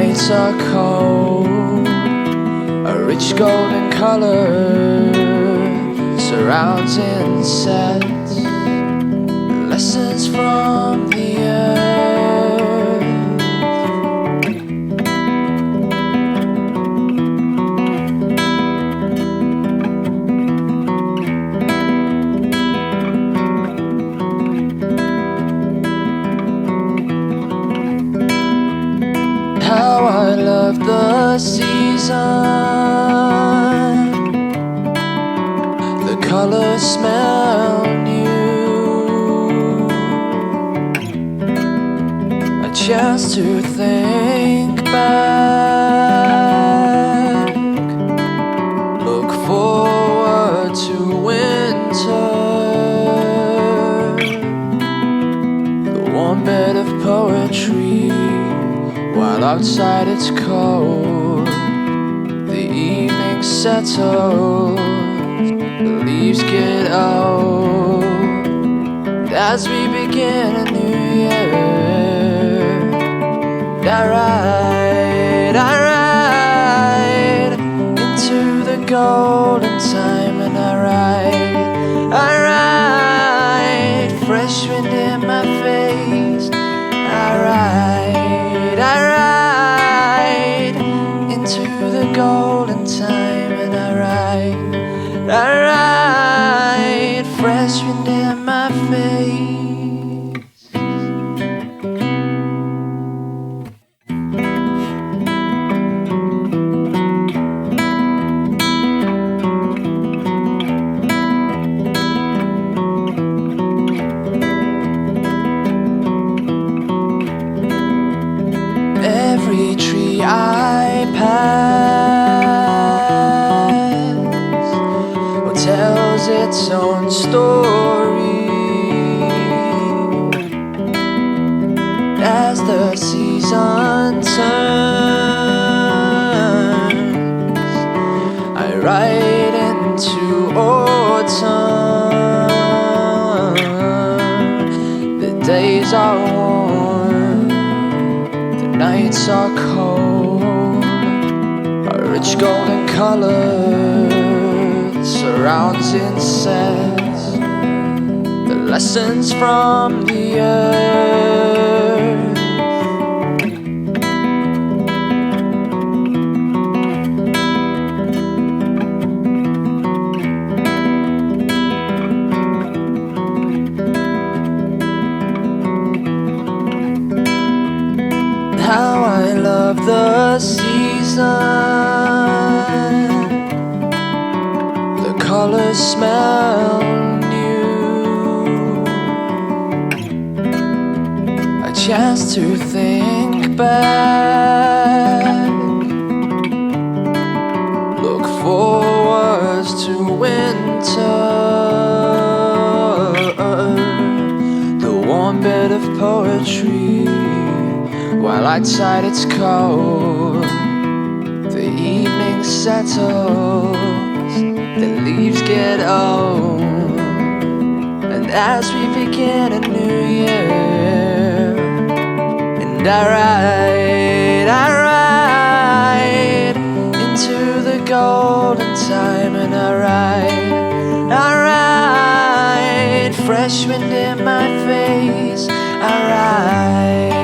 nights are cold, a rich golden color surrounds insects, lessons from the earth. How I love the season, the colors smell new, a chance to think back, look forward to winter, the warm bed of poetry. While outside it's cold, the evening settles, the leaves get old, and as we begin a new year, I ride into the golden time, and I ride, fresh wind in my face, I ride into the golden time, and I ride, fresh wind in my face. Every tree I pass tells its own story. As the season turns, I ride into autumn. The days are warm, nights are cold, a rich golden color surrounds insects, the lessons from the earth. How I love the season, the colors smell new, a chance to think back, look forward to winter, the warm bed of poetry. While outside it's cold, the evening settles, the leaves get old, and as we begin a new year, and I ride into the golden time, and I ride, fresh wind in my face, I ride.